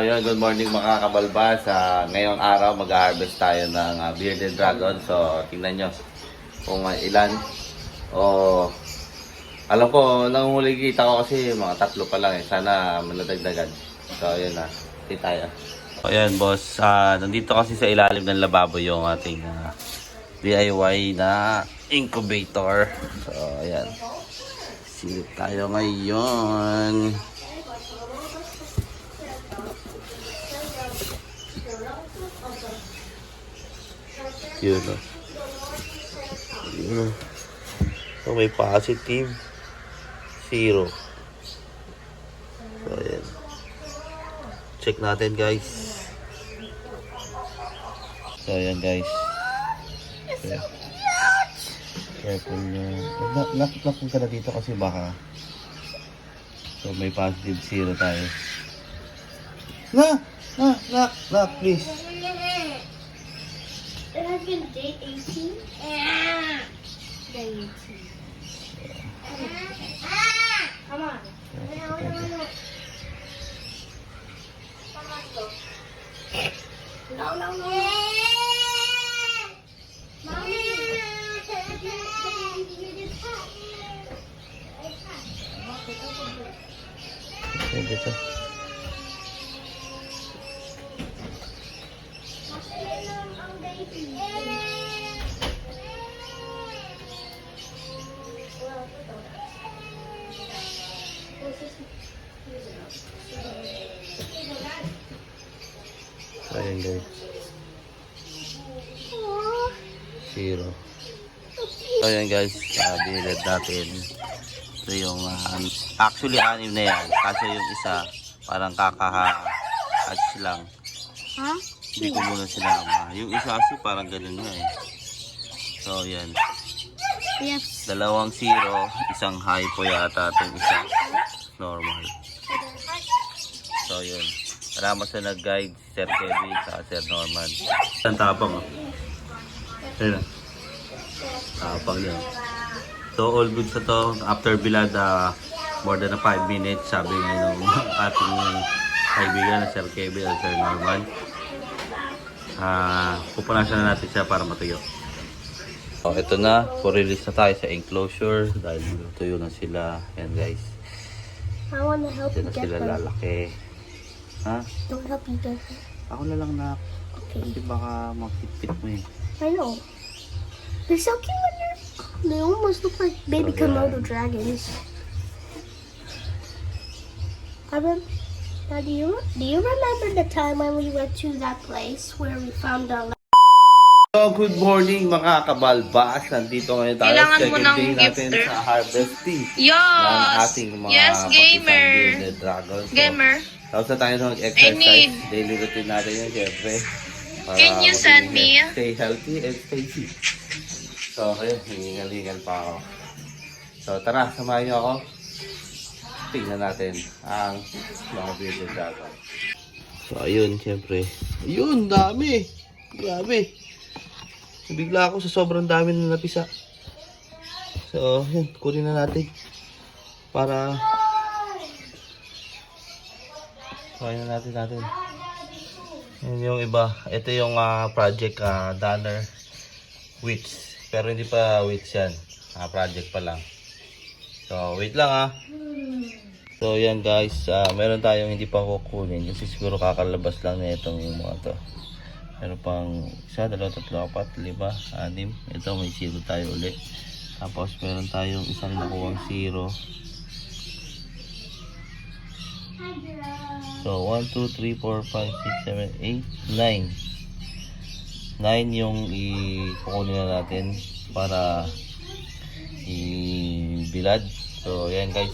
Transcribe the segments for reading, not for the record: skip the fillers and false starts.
yun, good morning mga kabalbas. Ngayong araw mag-harvest tayo ng bearded dragon. So, tingnan nyo kung ilan. Alam ko, nanghuli kita ko kasi mga 3 pa lang eh. Sana manadagdagan. So, yun na. Hindi tayo. So, ayan boss. Nandito kasi sa ilalim ng lababo yung ating DIY na incubator. So, ayan. Silip tayo ngayon. Yun o. Yun o. So, may positive 0. So, ayan. Check natin guys. So, ayan guys. Okay. Careful nyo. Nakit ka na dito kasi baka. So, may positive 0 tayo. Nak, please. It has been day 18. Day 18. Come on. No, no, no. Mommy. Dito. Ayan guys. 0. So ayan guys, bilad natin. Ito yung actually 6 na yan. Kasi yung isa parang kaka-hatch lang. Huh? Hindi ko muna sinama. Yung isa kasi parang ganun nga eh. So yan. Yes. 2 0, isang high po yata itong isa. Normal. So yun. Salamat sa nag-guide, Sir Kevin at Sir Norman. Ang tapang oh. Ayun. Tapang yun. So all good sa to. After bilad, more than 5 minutes, sabi nga ng ating kaibigan na Sir Kevin at Sir Norman. Pupunasan na natin siya para matuyo. So ito na, po-release na tayo sa enclosure dahil tuyo na sila. Yan guys. I want to help Diyan you na get sila them. lalaki. Ha? Don't help you get them. Ako na lang na. Okay. Kasi baka makitpit mo eh. I know. They're so cute when they're... They almost look like baby So, yeah. Komodo dragons. Now, do you remember the time when we went to that place where we found the... So, good morning mga kabalbas. Nandito ngayon tayo. Kailangan mo Second ng day natin gifter. sa harvesting ng Yes! ating mga Yes, gamer! bearded dragon. So, Gamer, tapos na tayo ng I exercise. need- Daily routine natin yun, syempre. Para Can you send me? Stay healthy and stay fit. So, ayun, hiningal-hingal pa ako. So, tara, samahan niyo ako. Tingnan natin ang mga bearded dragon. So, ayun, syempre. Ayun, dami! Grabe! Bigla ako sa sobrang dami na napisa. So, yun, kunin na natin. Para kunin na natin. Yun yung iba. Ito yung project Donner Wits. Pero hindi pa wits yan. Project pa lang. So, wait lang So, yan guys. Meron tayong hindi pa kukunin. Kasi siguro kakalabas lang na itong mga to. Meron pang 1, 2, 3, 4, 5, 6. Ito may 0 tayo ulit. Tapos meron tayong isang nakuwang 0. So 1, 2, 3, 4, 5, 6, 7, 8, 9. 9 yung kukunin na natin para i-bilad. So yan guys.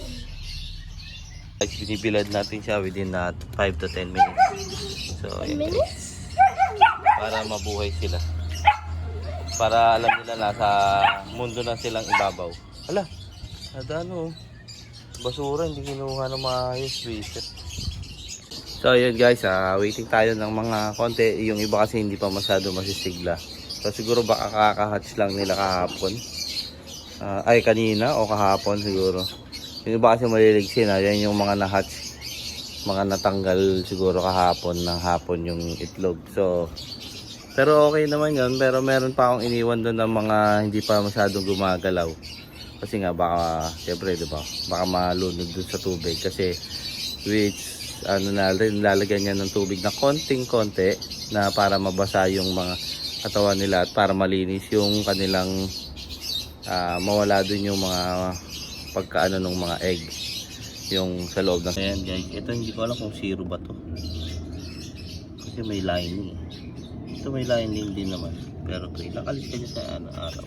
Binibilad natin siya within 5 to 10 minutes. So yan guys. Para mabuhay sila. Para alam nila nasa mundo na silang ibabaw. Hala, ano, basura, hindi kinuha ng maayos, visit. So yun guys, waiting tayo ng mga konti. Yung iba kasi hindi pa masyado masisigla. So siguro baka kakahatch lang nila kahapon. Ay kanina o kahapon siguro. Yung iba kasi maliligsin, yan yung mga nahatch. mga natanggal siguro kahapon ng hapon yung itlog. So, pero okay naman yun. Pero meron pa akong iniwan doon ng mga hindi pa masyadong gumagalaw. Kasi nga baka, syempre, di ba? Baka malunod doon sa tubig. Kasi, which, ano na rin, lalagyan niya ng tubig na konting-konti na para mabasa yung mga katawan nila at para malinis yung kanilang mawala doon yung mga pagkaano ng mga egg yung sa loob ng... Ayan guys, ito hindi ko alam kung zero ba to. Kasi may lining. Ito may lining din naman. Pero nakalis ka niya sa araw.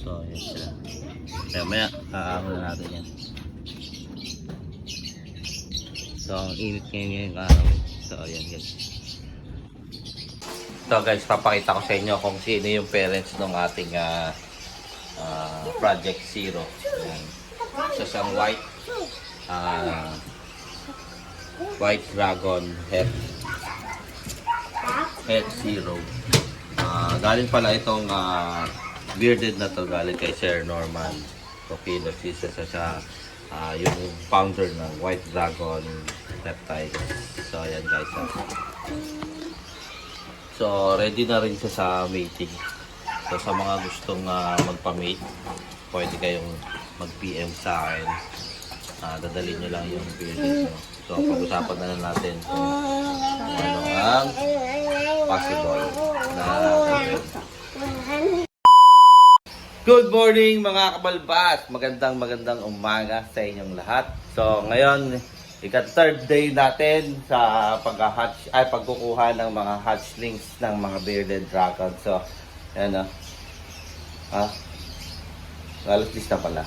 So, ayan sila. Kaya maya, aamo na natin yan. So, ang init ngayon yung araw. So, ayan guys. So guys, papakita ko sa inyo kung sino yung parents ng ating Project Zero. Ayan. So, isang white dragon head zero. Galing pala itong bearded na to, galing kay Sir Norman Tokino. Isa sa yung founder ng White Dragon Reptile. So ayan guys. So ready na rin siya sa mating. So sa mga gustong magpa-mate, pwede kayong mag-PM sa akin. Dadalhin nyo lang yung bearded nyo. So pag-usapan na lang natin kung ano ang possible na gawin. Good morning mga kabalbas! Magandang umaga sa inyong lahat. So ngayon, ika-third day natin sa pagkukuha ng mga hatchlings ng mga bearded dragon. So, ayan o. Alas 10 na pala.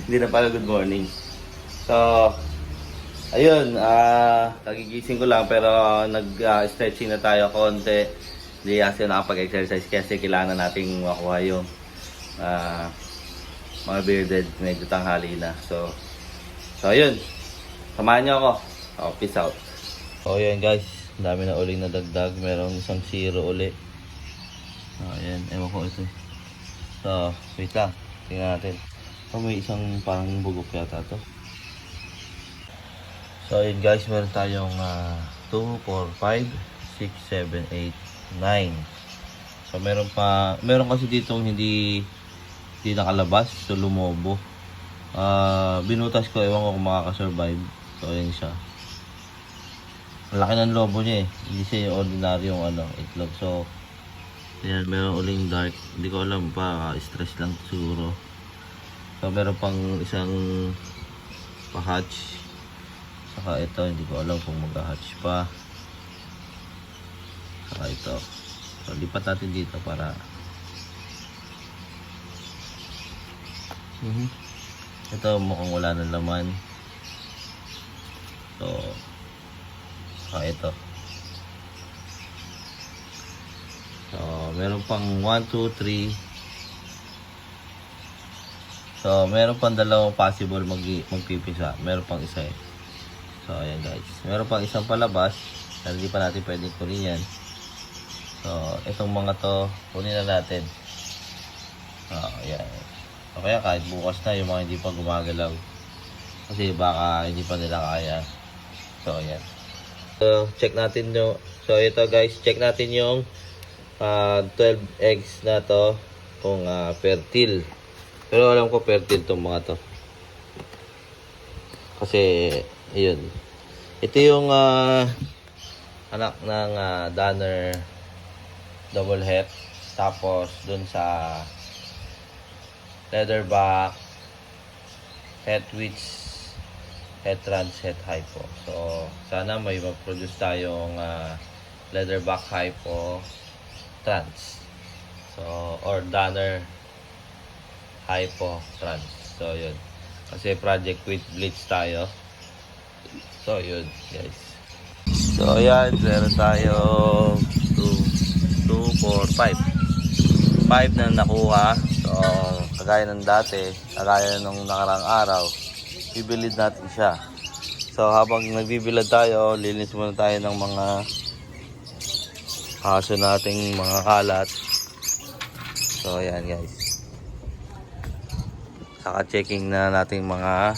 Hindi na pala good morning. So, ayun, kagigising ko lang pero nag-stretching na tayo konti. Hindi kasi nakapag-exercise kasi kailangan nating makuha yung mga bearded, medyo tanghali na. So ayun, samahan nyo ako. Peace out. So ayan guys, dami na uling nadagdag. Merong isang zero uli. Ayan, ewan ko ito. So wait lang, tingnan natin. May isang parang bugok yata to. So ayun guys, meron tayong 2, 4, 5, 6, 7, 8, 9. So meron kasi ditong hindi nakalabas, so lumobo. Binutas ko, ewan ko kung makakasurvive. So ayan siya. Malaki ng lobo niya eh. Hindi siya yung ordinaryong itlog. So ayan, meron uling dark. Hindi ko alam pa, stress lang siguro. So meron pang isang pa-hatch. Saka ito, hindi ko alam kung mag-hatch pa. Saka ito. So lipat natin dito para ito mukhang wala ng laman. So ito. So meron pang 1, 2, 3. So meron pang dalawang possible magpipisa. Meron pang isa eh. So ayan guys, meron pang isang palabas. Hindi pa natin pwedeng kunin yan. So itong mga to kunin na natin. Ayan. O kaya kahit bukas na yung mga hindi pa gumagalaw. Kasi baka hindi pa nila kaya. So ayan. So check natin yung, so ito guys, check natin yung 12 eggs na to kung fertile. Pero alam ko fertile tong mga to. Kasi ayun. Ito yung anak ng Danner double het. Tapos dun sa leatherback, het witch, het trans, het hypo. So sana may mag-produce tayong leatherback hypo trans. So or Danner hypo trans. So yun. Kasi project with bleach tayo. So yun guys. So ayan, meron tayo 2, 4, 5 na nakuha. So kagaya ng dati, kagaya nung nakarang araw, bibilid natin siya. So habang nagbibilad tayo, linis muna tayo ng mga aso nating mga kalat. So ayan guys. Saka checking na nating mga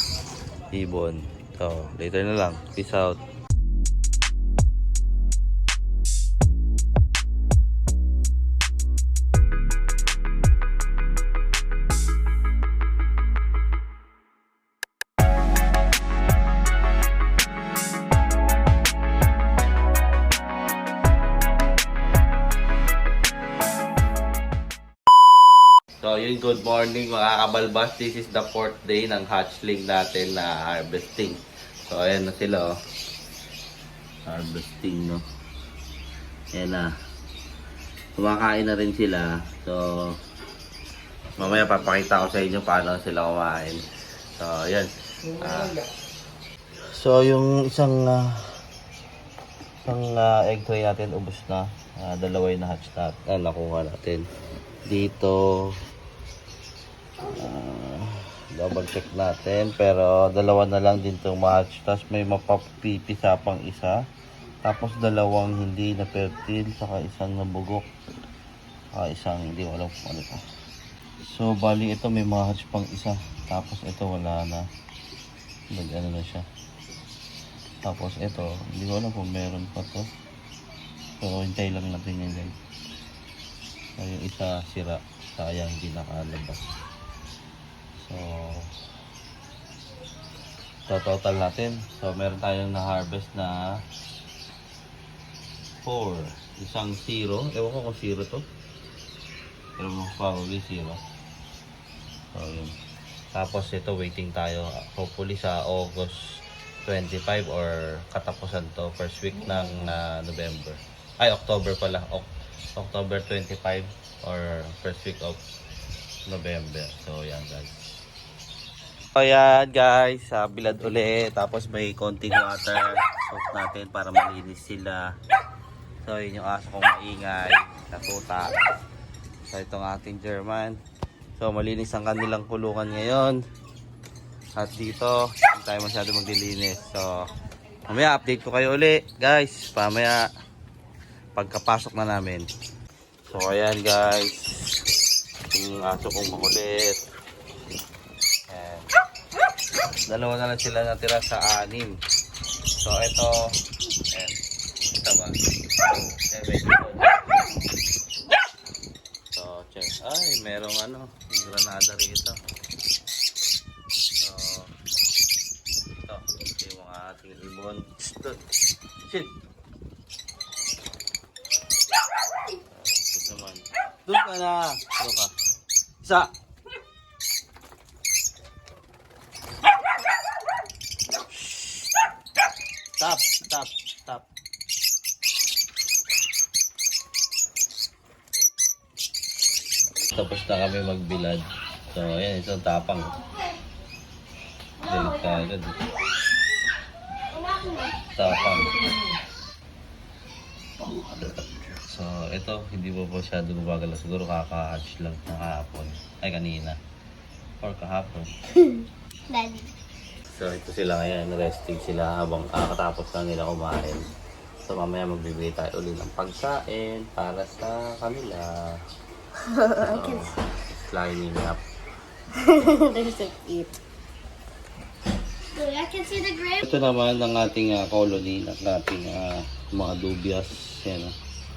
ibon. So, later na lang. Peace out. So yun, good morning mga kabalbas. This is the 4th day ng hatchling natin na harvesting. So ayan na sila, oh. Harvesting, no. Ayan na. Kumakain na rin sila. So mamaya papakita ko sa inyo paano sila kumain. So ayan. So yung isang egg tray natin ubos na. Dalawa yung na-hatch natin. Nakuha natin. Dito double check natin, pero dalawa na lang din itong ma-hatch. Tapos may mapapipisa pang isa, tapos dalawang hindi na fertile, saka isang nabugok, isang hindi ko alam kung ano pa. So bali ito may ma-hatch pang isa, tapos ito wala na, ano na siya. Tapos ito hindi ko alam kung meron pa to, so hintay lang natin yan guys. So yung isa sira, sayang hindi nakalabas. So total natin, so meron tayong na-harvest na 4, isang 0, ewan ko kung 0 to, pero probably 0. So yun. Tapos ito waiting tayo, hopefully sa August 25 or katapusan to, first week ng November, ay October pala, October 25 or first week of November. So yan guys. Ayan guys, bilad ulit, tapos may konting water soak natin para malinis sila. So yun yung aso kong maingay, natuta. So itong ating German. So malinis ang kanilang kulungan ngayon. At dito, hindi tayo masyado maglilinis. So mamaya update ko kayo ulit guys, pamaya pagkapasok na namin. So ayan guys, yung aso kong makulit. Dalawa na lang sila natira sa 6. So ito, ayan, kita ba? So check, ay merong granada rito. So ito yung mga ating ibon. Shit! Naman. Doon ka na! Doon ka. Isa! Stop. Tapos na kami magbilad. So, ayan, isang tapang. Delikado. Tapang. So, ito, hindi pa masyado gumagala. Siguro kaka-hatch lang na kahapon. Ay, kanina. Or kahapon. Daddy. So ito sila ngayon, resting sila habang katapos lang nila kumain. So mamaya magbibigay tayo ulit ng pagkain para sa kanila. Lining up. They're so cute. Look, I can see the grave. Ito naman ang ating colony at ating mga dubias. Yan,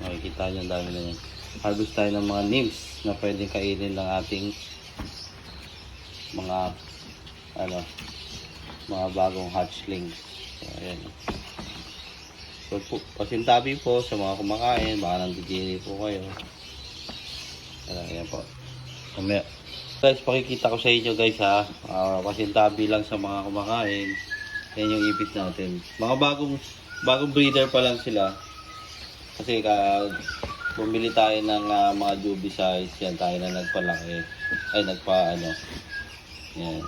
makikita nyo ang dami na yan. Harvest tayo ng mga nymphs na pwedeng kainin ng ating mga mga bagong hatchling. So, ayan. So, pasintabi po sa mga kumakain. Baka nandidiri po kayo. Ayan po. Guys, pakikita ko sa inyo guys ha. Pasintabi lang sa mga kumakain. Yan yung ipit natin. Mga bagong breeder pa lang sila. Kasi bumili tayo ng mga jubi size. Yan tayo na nagpalaki. Ay, Yan.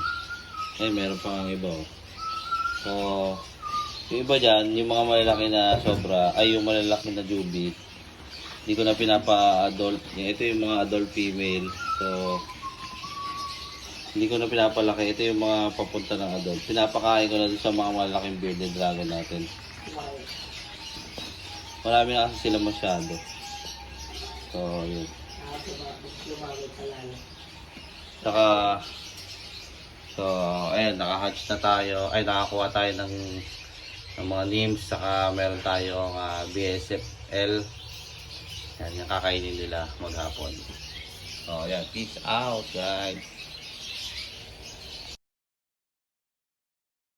Eh, meron pa ang iba. So, yung iba dyan, yung mga malalaki na sobra, ay yung malalaki na jubi, hindi ko na pinapa-adult. Ito yung mga adult female. So, hindi ko na pinapalaki. Ito yung mga papunta ng adult. Pinapakain ko na doon sa mga malalaking bearded dragon natin. Marami na kasi sila masyado. So, yun. Saka, So, ayun, naka-hatch na tayo. Ay, nakakuha tayo ng mga nymphs. Saka meron tayong BSFL. Yan, yung kakainin nila maghapon. So, ayan. Peace out, guys.